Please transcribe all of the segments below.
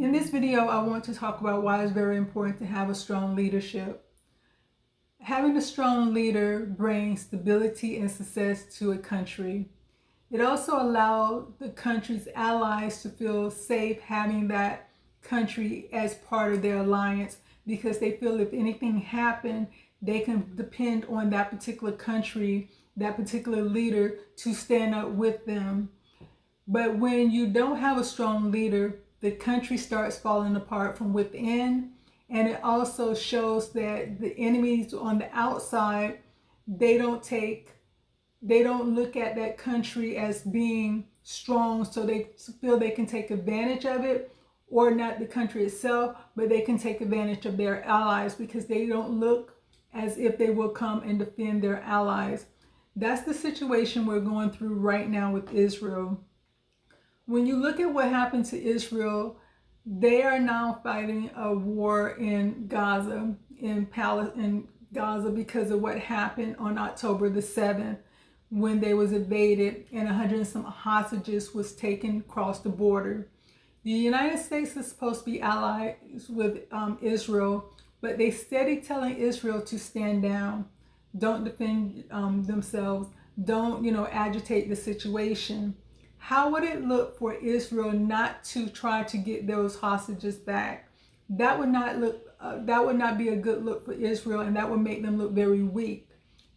In this video, I want to talk about why it's very important to have a strong leadership. Having a strong leader brings stability and success to a country. It also allows the country's allies to feel safe having that country as part of their alliance, because they feel if anything happened, they can depend on that particular country, that particular leader to stand up with them. But when you don't have a strong leader, the country starts falling apart from within. And it also shows that the enemies on the outside, they don't look at that country as being strong, so they feel they can take advantage of it, or not the country itself, but they can take advantage of their allies, because they don't look as if they will come and defend their allies. That's the situation we're going through right now with Israel. When you look at what happened to Israel, they are now fighting a war in Gaza, in Gaza, because of what happened on October the 7th, when they was invaded and 100 and some hostages was taken across the border. The United States is supposed to be allies with Israel, but they steady telling Israel to stand down, don't defend themselves, don't agitate the situation. How would it look for Israel not to try to get those hostages back? That would not be a good look for Israel, and that would make them look very weak.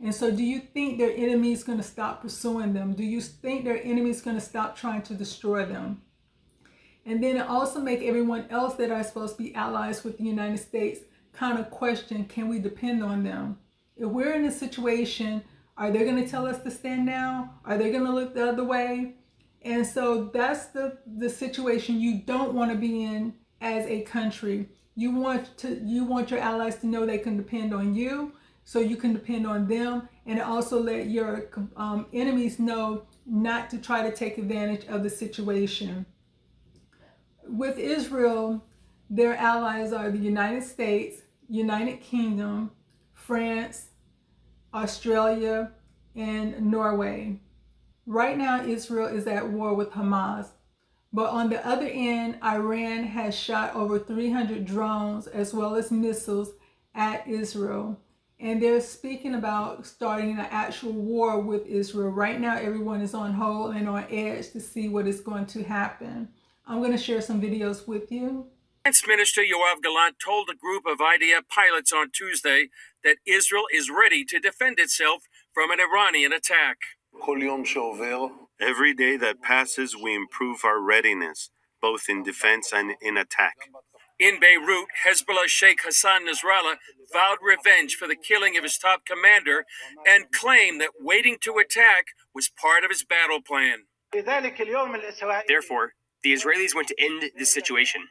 And so, do you think their enemy is going to stop pursuing them? Do you think their enemy is going to stop trying to destroy them? And then it also make everyone else that are supposed to be allies with the United States kind of question, can we depend on them? If we're in a situation, are they going to tell us to stand down? Are they going to look the other way? And so that's the situation you don't want to be in as a country. You want your allies to know they can depend on you, so you can depend on them, and also let your enemies know not to try to take advantage of the situation. With Israel, their allies are the United States, United Kingdom, France, Australia, and Norway. Right now, Israel is at war with Hamas. But on the other end, Iran has shot over 300 drones as well as missiles at Israel. And they're speaking about starting an actual war with Israel. Right now, everyone is on hold and on edge to see what is going to happen. I'm going to share some videos with you. Defense Minister Yoav Gallant told a group of IDF pilots on Tuesday that Israel is ready to defend itself from an Iranian attack. Every day that passes, we improve our readiness, both in defense and in attack. In Beirut, Hezbollah's Sheikh Hassan Nasrallah vowed revenge for the killing of his top commander and claimed that waiting to attack was part of his battle plan. Therefore, the Israelis want to end this situation.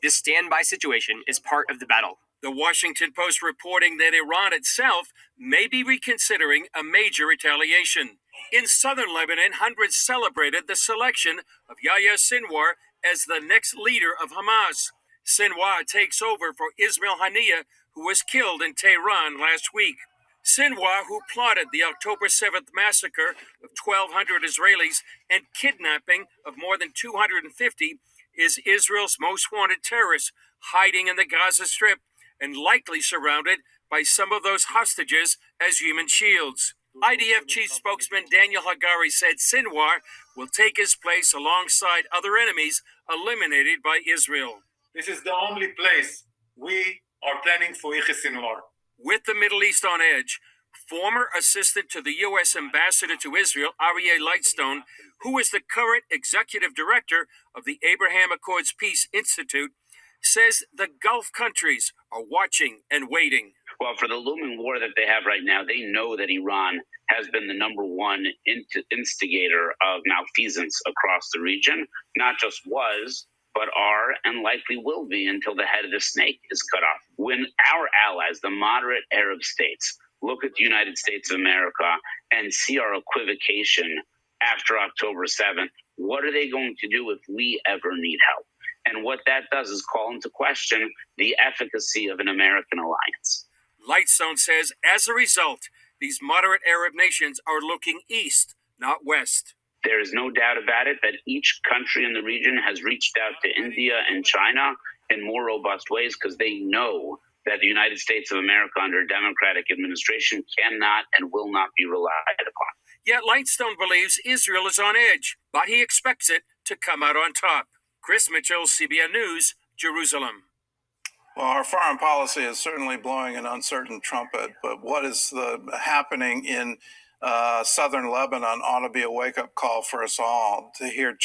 This standby situation is part of the battle. The Washington Post reporting that Iran itself may be reconsidering a major retaliation. In southern Lebanon, hundreds celebrated the selection of Yahya Sinwar as the next leader of Hamas. Sinwar takes over for Ismail Haniyeh, who was killed in Tehran last week. Sinwar, who plotted the October 7th massacre of 1,200 Israelis and kidnapping of more than 250, is Israel's most wanted terrorist, hiding in the Gaza Strip and likely surrounded by some of those hostages as human shields. IDF chief spokesman Daniel Hagari said Sinwar will take his place alongside other enemies eliminated by Israel. This is the only place we are planning for Yahya Sinwar. With the Middle East on edge, former assistant to the U.S. ambassador to Israel, Aryeh Lightstone, who is the current executive director of the Abraham Accords Peace Institute, says the Gulf countries are watching and waiting. Well, for the looming war that they have right now, they know that Iran has been the number one instigator of malfeasance across the region, not just was, but are and likely will be until the head of the snake is cut off. When our allies, the moderate Arab states, look at the United States of America and see our equivocation after October 7th, what are they going to do if we ever need help? And what that does is call into question the efficacy of an American alliance. Lightstone says, as a result, these moderate Arab nations are looking east, not west. There is no doubt about it that each country in the region has reached out to India and China in more robust ways because they know that the United States of America under a Democratic administration cannot and will not be relied upon. Yet Lightstone believes Israel is on edge, but he expects it to come out on top. Chris Mitchell, CBN News, Jerusalem. Well, our foreign policy is certainly blowing an uncertain trumpet, but what is happening in southern Lebanon ought to be a wake-up call for us all to hear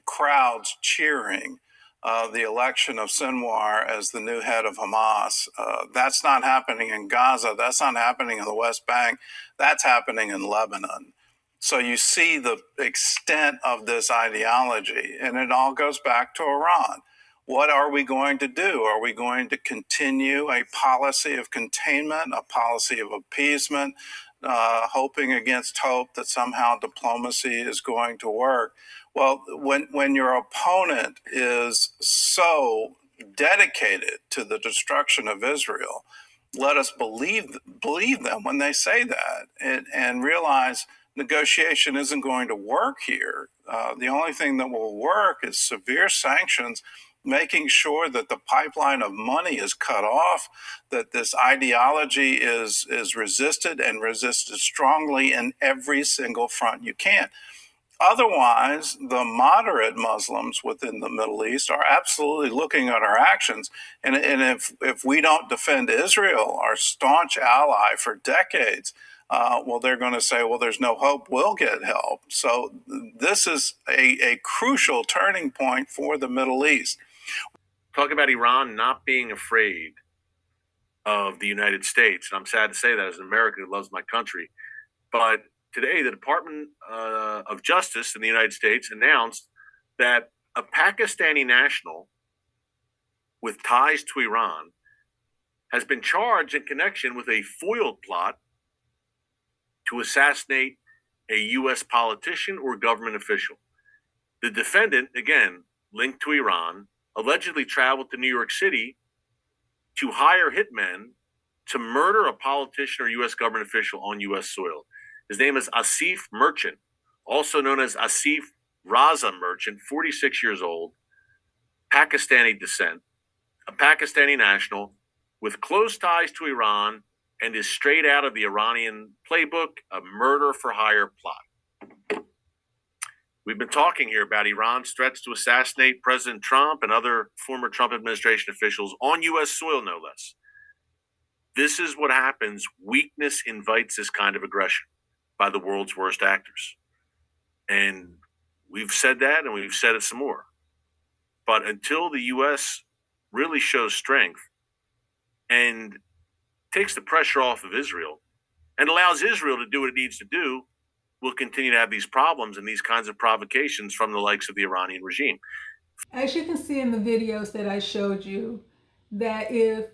crowds cheering the election of Sinwar as the new head of Hamas. That's not happening in Gaza. That's not happening in the West Bank. That's happening in Lebanon. So you see the extent of this ideology, and it all goes back to Iran. What are we going to do? Are we going to continue a policy of containment, a policy of appeasement, hoping against hope that somehow diplomacy is going to work? Well, when your opponent is so dedicated to the destruction of Israel, let us believe them when they say that, and realize negotiation isn't going to work here. The only thing that will work is severe sanctions, making sure that the pipeline of money is cut off, that this ideology is resisted and resisted strongly in every single front you can. Otherwise, the moderate Muslims within the Middle East are absolutely looking at our actions. And if we don't defend Israel, our staunch ally for decades, well, they're going to say, well, there's no hope, we'll get help. So this is a crucial turning point for the Middle East. Talk about Iran not being afraid of the United States. And I'm sad to say that as an American who loves my country. But today, the Department of Justice in the United States announced that a Pakistani national with ties to Iran has been charged in connection with a foiled plot to assassinate a U.S. politician or government official. The defendant, again, linked to Iran, allegedly traveled to New York City to hire hitmen to murder a politician or U.S. government official on U.S. soil. His name is Asif Merchant, also known as Asif Raza Merchant, 46 years old, Pakistani descent, a Pakistani national with close ties to Iran, and is straight out of the Iranian playbook, a murder-for-hire plot. We've been talking here about Iran's threats to assassinate President Trump and other former Trump administration officials on U.S. soil, no less. This is what happens. Weakness invites this kind of aggression by the world's worst actors. And we've said that, and we've said it some more. But until the U.S. really shows strength and takes the pressure off of Israel and allows Israel to do what it needs to do, we'll continue to have these problems and these kinds of provocations from the likes of the Iranian regime. As you can see in the videos that I showed you, that if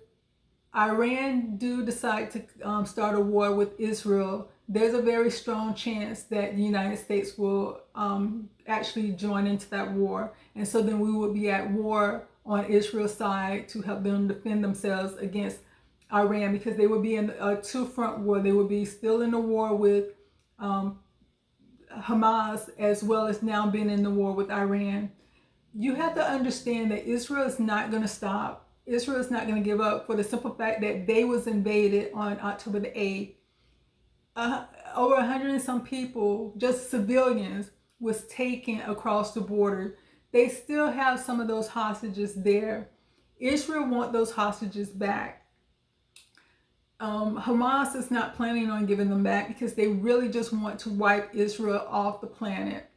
Iran do decide to start a war with Israel, there's a very strong chance that the United States will actually join into that war. And so then we will be at war on Israel's side to help them defend themselves against Iran, because they would be in a two-front war. They would be still in a war with Hamas, as well as now being in the war with Iran. You have to understand that Israel is not going to stop. Israel is not going to give up, for the simple fact that they was invaded on October the 8th. Over 100 and some people, just civilians, was taken across the border. They still have some of those hostages there. Israel want those hostages back. Hamas is not planning on giving them back, because they really just want to wipe Israel off the planet.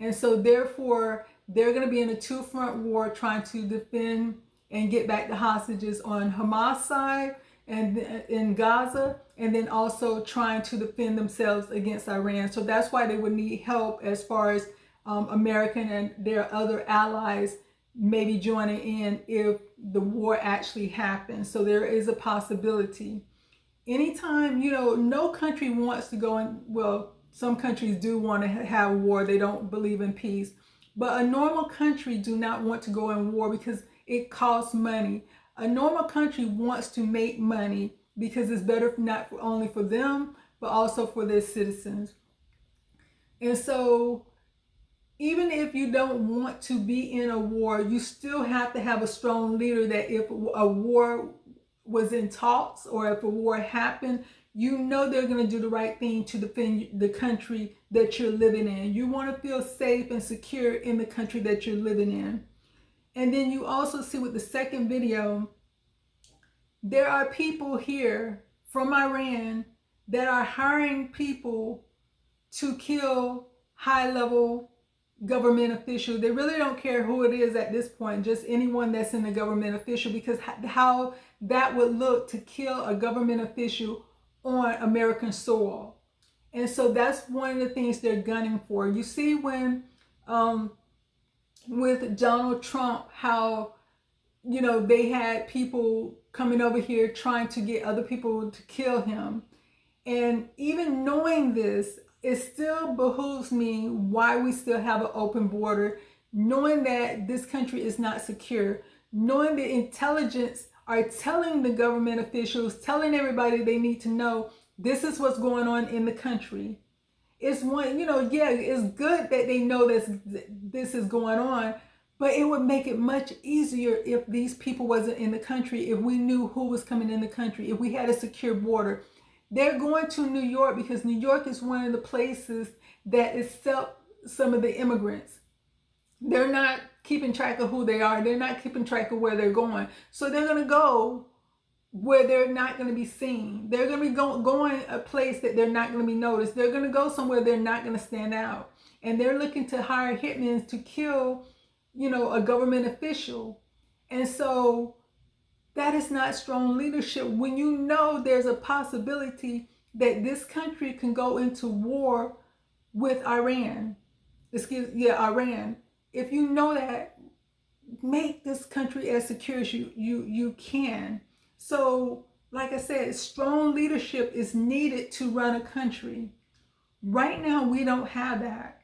And so therefore, they're going to be in a two-front war trying to defend and get back the hostages on Hamas side and in Gaza, and then also trying to defend themselves against Iran. So that's why they would need help as far as American and their other allies maybe joining in if the war actually happens. So there is a possibility. Anytime, no country wants to go in, well, some countries do want to have war. They don't believe in peace. But a normal country do not want to go in war because it costs money. A normal country wants to make money because it's better not only for them, but also for their citizens. And so even if you don't want to be in a war, you still have to have a strong leader that if a war was in talks or if a war happened, you know they're going to do the right thing to defend the country that you're living in. You want to feel safe and secure in the country that you're living in. And then you also see with the second video, there are people here from Iran that are hiring people to kill high-level government officials. They really don't care who it is at this point, just anyone that's in the government official, because how that would look to kill a government official on American soil. And so that's one of the things they're gunning for. You see when with Donald Trump, how, you know, they had people coming over here trying to get other people to kill him. And even knowing this, it still behooves me why we still have an open border, knowing that this country is not secure, knowing the intelligence are telling the government officials, telling everybody they need to know this is what's going on in the country. It's one, you know, yeah, it's good that they know this is going on, but it would make it much easier if these people wasn't in the country, if we knew who was coming in the country, if we had a secure border. They're going to New York because New York is one of the places that accept some of the immigrants. They're not keeping track of who they are. They're not keeping track of where they're going. So they're going to go where they're not going to be seen. They're going to be going a place that they're not going to be noticed. They're going to go somewhere they're not going to stand out. And they're looking to hire hitmen to kill, you know, a government official. And so that is not strong leadership. When you know there's a possibility that this country can go into war with Iran. Iran. If you know that, make this country as secure as you can. So, like I said, strong leadership is needed to run a country. Right now, we don't have that.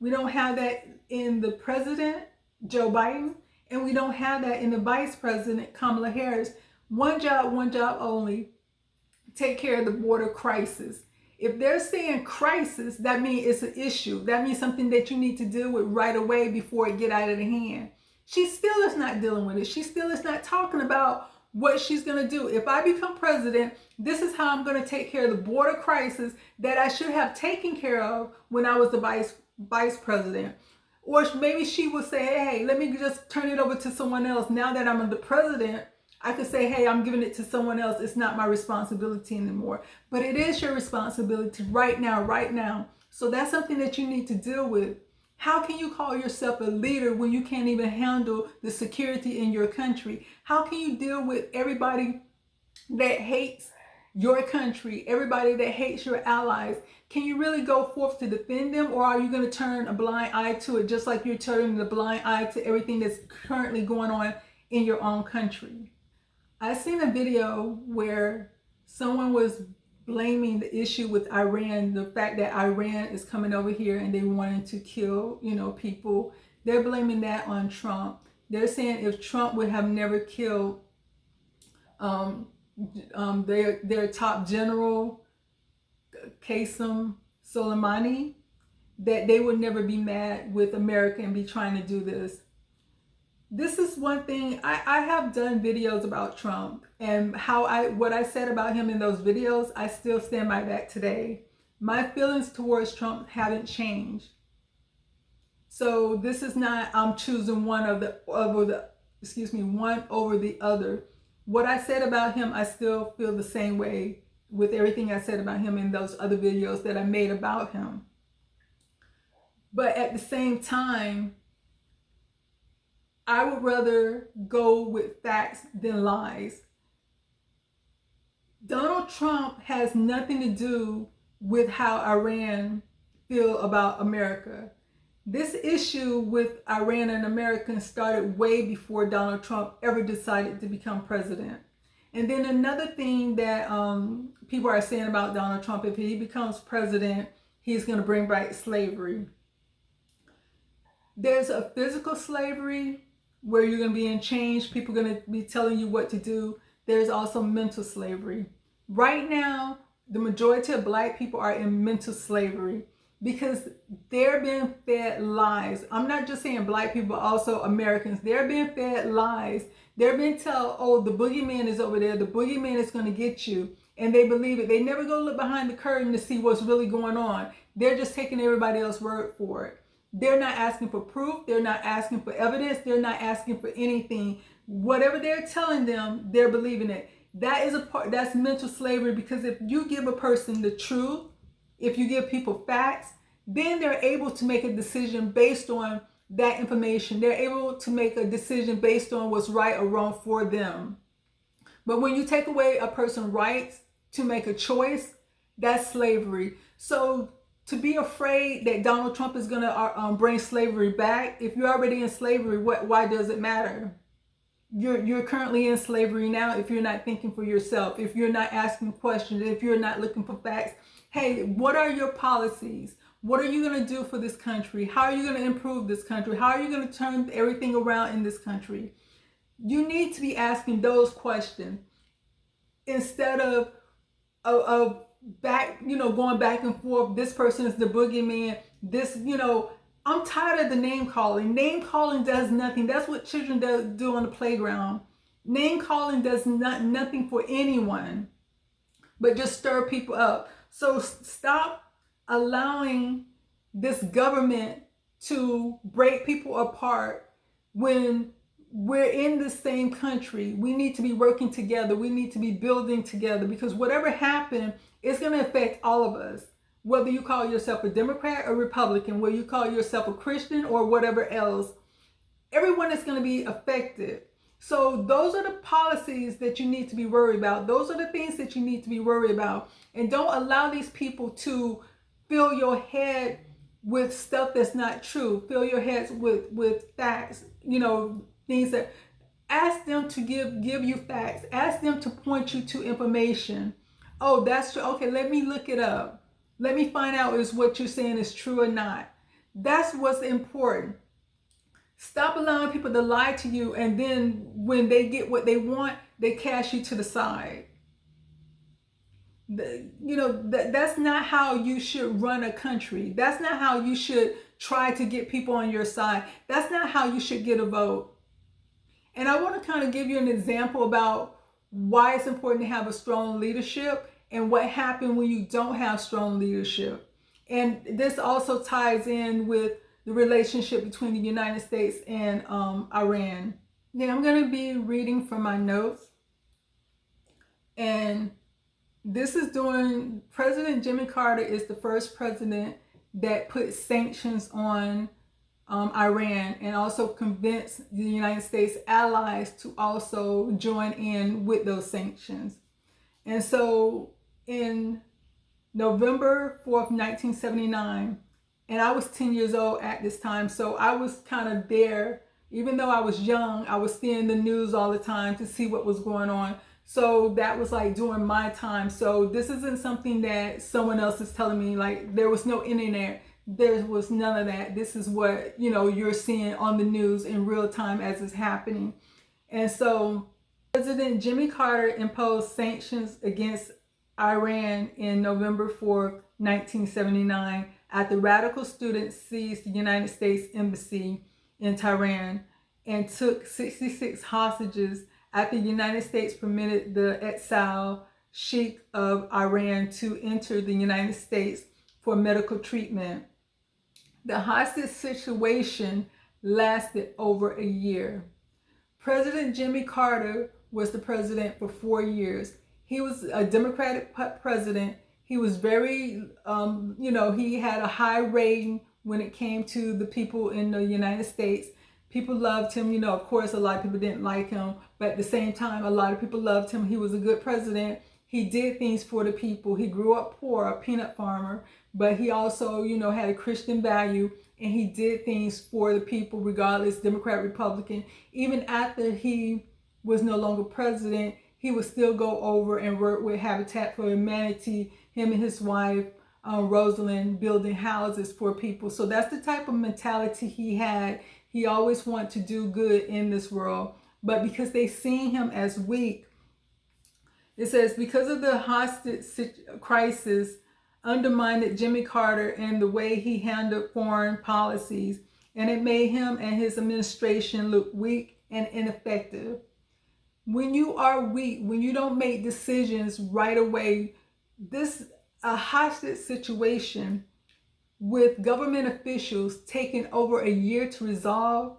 We don't have that in the president, Joe Biden, and we don't have that in the vice president, Kamala Harris. One job only, take care of the border crisis. If they're saying crisis, that means it's an issue. That means something that you need to deal with right away before it get out of the hand. She still is not dealing with it. She still is not talking about what she's going to do. If I become president, this is how I'm going to take care of the border crisis that I should have taken care of when I was the vice president. Or maybe she will say, hey, let me just turn it over to someone else. Now that I'm the president, I could say, hey, I'm giving it to someone else. It's not my responsibility anymore. But it is your responsibility right now. So that's something that you need to deal with. How can you call yourself a leader when you can't even handle the security in your country? How can you deal with everybody that hates your country, everybody that hates your allies? Can you really go forth to defend them, or are you going to turn a blind eye to it, just like you're turning the blind eye to everything that's currently going on in your own country? I seen a video where someone was blaming the issue with Iran, the fact that Iran is coming over here and they wanted to kill, you know, people. They're blaming that on Trump. They're saying if Trump would have never killed their top general, Qasem Soleimani, that they would never be mad with America and be trying to do this. This is one thing, I have done videos about Trump, and what I said about him in those videos, I still stand by that today. My feelings towards Trump haven't changed. So this is not, I'm choosing one over the other. What I said about him, I still feel the same way with everything I said about him in those other videos that I made about him. But at the same time, I would rather go with facts than lies. Donald Trump has nothing to do with how Iran feel about America. This issue with Iran and Americans started way before Donald Trump ever decided to become president. And then another thing that people are saying about Donald Trump, if he becomes president, he's going to bring back slavery. There's a physical slavery where you're going to be in chains, people are going to be telling you what to do. There's also mental slavery. Right now, the majority of Black people are in mental slavery. because they're being fed lies. I'm not just saying black people, also Americans. They're being fed lies. They're being told, oh, the boogeyman is over there. The boogeyman is going to get you. And they believe it. They never go look behind the curtain to see what's really going on. They're just taking everybody else's word for it. They're not asking for proof. They're not asking for evidence. They're not asking for anything. Whatever they're telling them, they're believing it. That is a part, that's mental slavery, because if you give a person the truth, if you give people facts, then they're able to make a decision based on that information. They're able to make a decision based on what's right or wrong for them. But when you take away a person's rights to make a choice, that's slavery. So to be afraid that Donald Trump is going to bring slavery back, if you're already in slavery, why does it matter? You're currently in slavery now if you're not thinking for yourself, if you're not asking questions, if you're not looking for facts. Hey, what are your policies? What are you going to do for this country? How are you going to improve this country? How are you going to turn everything around in this country? You need to be asking those questions instead of back, going back and forth. This person is the boogeyman. This, I'm tired of the name calling. Name calling does nothing. That's what children do on the playground. Name calling does nothing for anyone, but just stir people up. So stop allowing this government to break people apart when we're in the same country. We need to be working together. We need to be building together, because whatever happens, it's going to affect all of us. Whether you call yourself a Democrat or Republican, whether you call yourself a Christian or whatever else, everyone is going to be affected. So those are the policies that you need to be worried about. Those are the things that you need to be worried about. And don't allow these people to fill your head with stuff that's not true. Fill your heads with facts, things that, ask them to give you facts. Ask them to point you to information. Oh, that's true. Okay, let me look it up. Let me find out is what you're saying is true or not. That's what's important. Stop allowing people to lie to you, and then when they get what they want, they cast you to the side. That's not how you should run a country. That's not how you should try to get people on your side. That's not how you should get a vote. And I want to kind of give you an example about why it's important to have a strong leadership and what happens when you don't have strong leadership. And this also ties in with the relationship between the United States and Iran. Then I'm going to be reading from my notes. And this is during President Jimmy Carter is the first president that put sanctions on Iran, and also convinced the United States allies to also join in with those sanctions. And so in November 4th, 1979, and I was 10 years old at this time, so I was kind of there. Even though I was young, I was seeing the news all the time to see what was going on. So that was like during my time. So this isn't something that someone else is telling me. Like, there was no internet. There was none of that. This is what, you're seeing on the news in real time as it's happening. And so President Jimmy Carter imposed sanctions against Iran in November 4th, 1979, after radical students seized the United States Embassy in Tehran and took 66 hostages after the United States permitted the exiled Sheikh of Iran to enter the United States for medical treatment. The hostage situation lasted over a year. President Jimmy Carter was the president for 4 years. He was a Democratic president. He was very, he had a high rating when it came to the people in the United States. People loved him. Of course, a lot of people didn't like him, but at the same time, a lot of people loved him. He was a good president. He did things for the people. He grew up poor, a peanut farmer, but he also, had a Christian value, and he did things for the people, regardless, Democrat, Republican. Even after he was no longer president, he would still go over and work with Habitat for Humanity, him and his wife, Rosalind, building houses for people. So that's the type of mentality he had. He always wanted to do good in this world. But because they seen him as weak, it says, because of the hostage crisis, undermined Jimmy Carter and the way he handled foreign policies, and it made him and his administration look weak and ineffective. When you are weak, when you don't make decisions right away, a hostage situation with government officials taking over a year to resolve,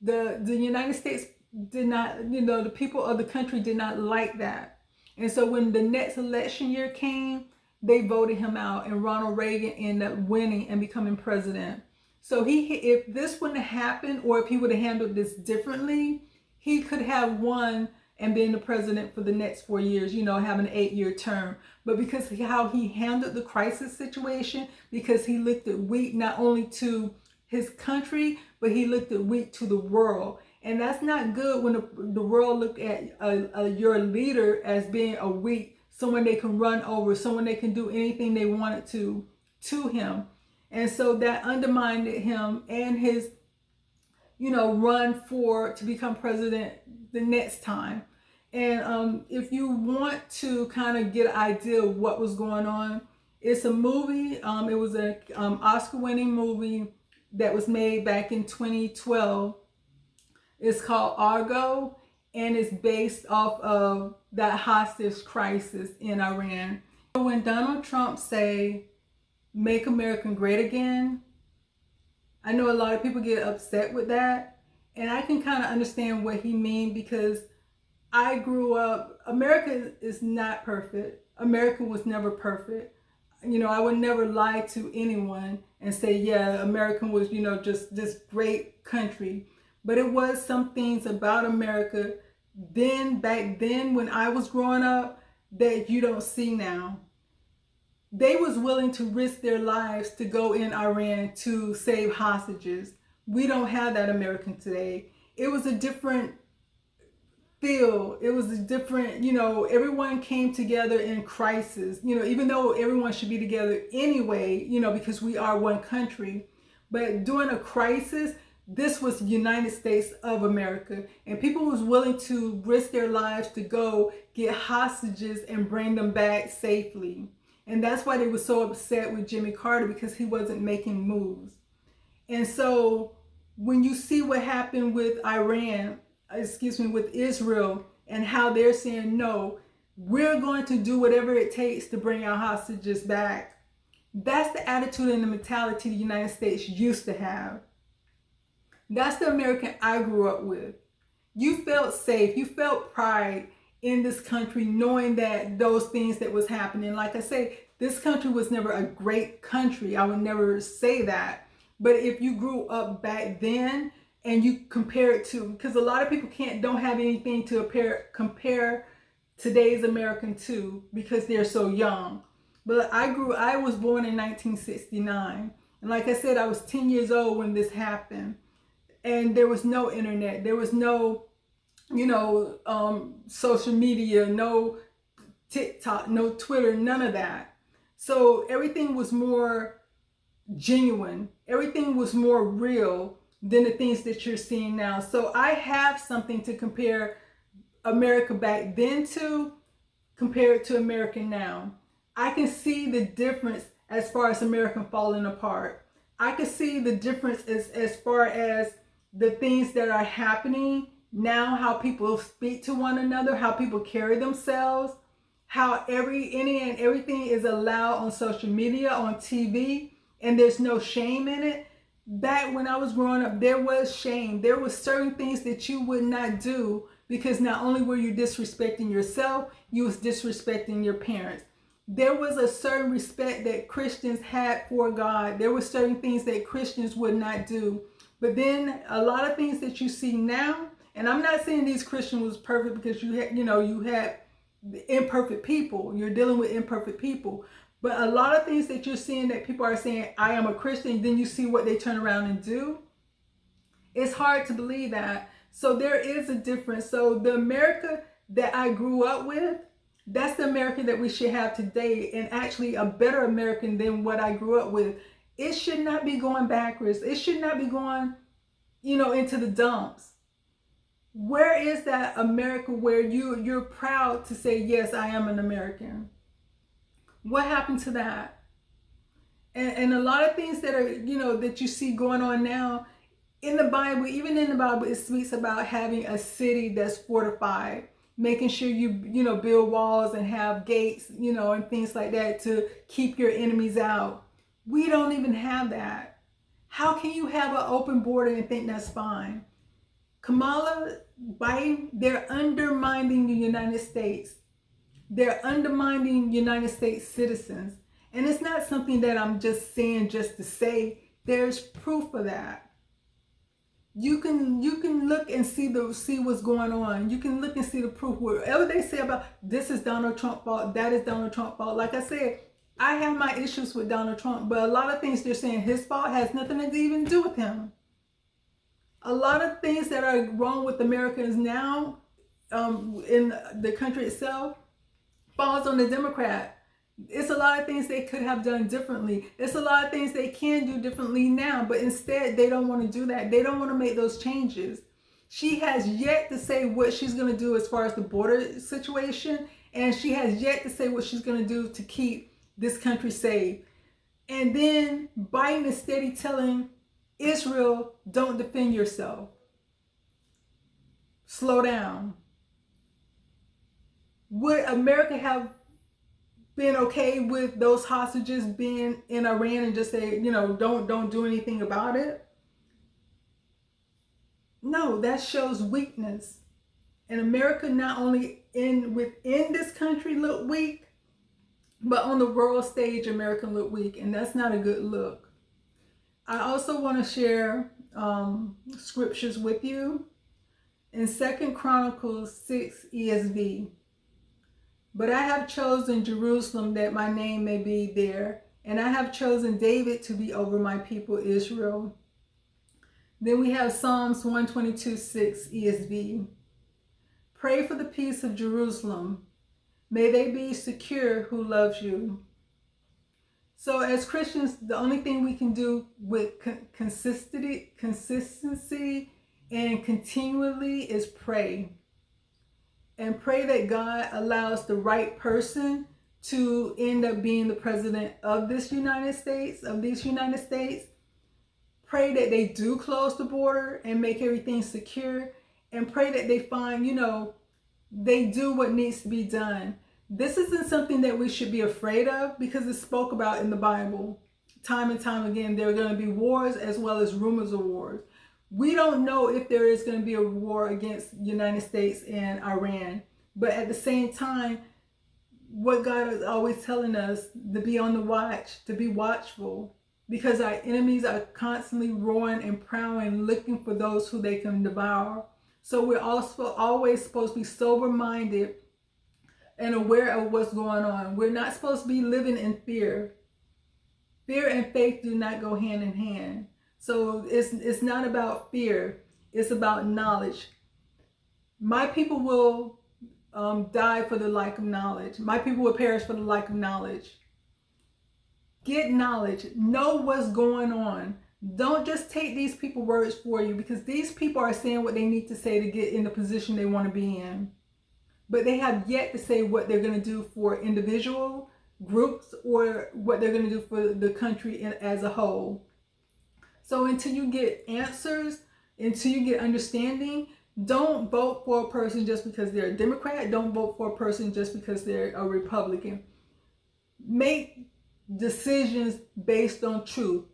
the United States did not, the people of the country did not like that. And so when the next election year came, they voted him out, and Ronald Reagan ended up winning and becoming president. So if this wouldn't have happened, or if he would have handled this differently, he could have won and been the president for the next 4 years, having an 8-year term. But because of how he handled the crisis situation, because he looked at weak not only to his country, but he looked at weak to the world. And that's not good when the world look at your leader as being a weak, someone they can run over, someone they can do anything they wanted to him. And so that undermined him and his, run to become president the next time. And if you want to kind of get an idea of what was going on, it's a movie. It was an Oscar-winning movie that was made back in 2012. It's called Argo, and it's based off of that hostage crisis in Iran. When Donald Trump say, "Make America Great Again," I know a lot of people get upset with that, and I can kind of understand what he means, because I grew up, America is not perfect. America was never perfect. I would never lie to anyone and say, yeah, America was, just this great country. But it was some things about America back then when I was growing up that you don't see now. They was willing to risk their lives to go in Iran to save hostages. We don't have that American today. It was a different feel. It was a different, everyone came together in crisis, even though everyone should be together anyway, because we are one country. But during a crisis, this was the United States of America, and people was willing to risk their lives to go get hostages and bring them back safely. And that's why they were so upset with Jimmy Carter, because he wasn't making moves. And so when you see what happened with with Israel, and how they're saying, no, we're going to do whatever it takes to bring our hostages back. That's the attitude and the mentality the United States used to have. That's the American I grew up with. You felt safe. You felt pride in this country, knowing that those things that was happening. Like I say, this country was never a great country. I would never say that. But if you grew up back then, and you compare it to, because a lot of people don't have anything to compare today's American to, because they're so young. But I was born in 1969. And like I said, I was 10 years old when this happened. And there was no internet. There was no, social media, no TikTok, no Twitter, none of that. So everything was more genuine. Everything was more real than the things that you're seeing now. So I have something to compare America back then to, compare it to America now. I can see the difference as far as America falling apart. I can see the difference as far as the things that are happening now, how people speak to one another, how people carry themselves, how any and everything is allowed on social media, on TV, and there's no shame in it. Back when I was growing up, there was shame. There was certain things that you would not do, because not only were you disrespecting yourself, you was disrespecting your parents. There was a certain respect that Christians had for God. There were certain things that Christians would not do. But then a lot of things that you see now, and I'm not saying these Christians was perfect, because you had imperfect people. You're dealing with imperfect people. But a lot of things that you're seeing that people are saying, I am a Christian, then you see what they turn around and do. It's hard to believe that. So there is a difference. So the America that I grew up with, that's the America that we should have today, and actually a better American than what I grew up with. It should not be going backwards. It should not be going, into the dumps. Where is that America where you're proud to say, yes, I am an American? What happened to that? And a lot of things that are, that you see going on now in the Bible, even in the Bible, it speaks about having a city that's fortified, making sure you build walls and have gates, and things like that to keep your enemies out. We don't even have that. How can you have an open border and think that's fine? Kamala, Biden, they're undermining the United States. They're undermining United States citizens. And it's not something that I'm just saying just to say. There's proof of that. You can look and see what's going on. You can look and see the proof. Whatever they say about this is Donald Trump's fault, that is Donald Trump's fault. Like I said, I have my issues with Donald Trump, but a lot of things they're saying his fault has nothing to even do with him. A lot of things that are wrong with Americans now, in the country itself, falls on the Democrat. It's a lot of things they could have done differently. It's a lot of things they can do differently now, but instead they don't want to do that. They don't want to make those changes. She has yet to say what she's going to do as far as the border situation, and she has yet to say what she's going to do to keep this country safe. And then Biden is steady telling Israel, don't defend yourself. Slow down. Would America have been okay with those hostages being in Iran and just say, don't do anything about it? No, that shows weakness. And America not only within this country look weak, but on the world stage, America look weak, and that's not a good look. I also want to share scriptures with you in 2 Chronicles 6 ESV. But I have chosen Jerusalem that my name may be there, and I have chosen David to be over my people Israel. Then we have Psalms 122:6 ESV. Pray for the peace of Jerusalem. May they be secure who loves you. So as Christians, the only thing we can do with consistency and continually is pray. And pray that God allows the right person to end up being the president of these United States. Pray that they do close the border and make everything secure. And pray that they find, they do what needs to be done. This isn't something that we should be afraid of, because it's spoke about in the Bible time and time again. There are going to be wars as well as rumors of wars. We don't know if there is going to be a war against the United States and Iran. But at the same time, what God is always telling us, to be on the watch, to be watchful, because our enemies are constantly roaring and prowling, looking for those who they can devour. So we're also always supposed to be sober-minded and aware of what's going on. We're not supposed to be living in fear. Fear and faith do not go hand in hand. So it's not about fear. It's about knowledge. My people will die for the lack of knowledge. My people will perish for the lack of knowledge. Get knowledge. Know what's going on. Don't just take these people's words for you, because these people are saying what they need to say to get in the position they want to be in. But they have yet to say what they're going to do for individual groups or what they're going to do for the country as a whole. So until you get answers, until you get understanding, don't vote for a person just because they're a Democrat. Don't vote for a person just because they're a Republican. Make decisions based on truth.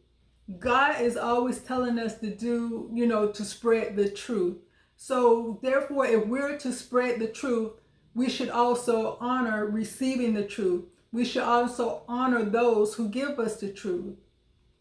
God is always telling us to do, to spread the truth. So therefore, if we're to spread the truth, we should also honor receiving the truth. We should also honor those who give us the truth.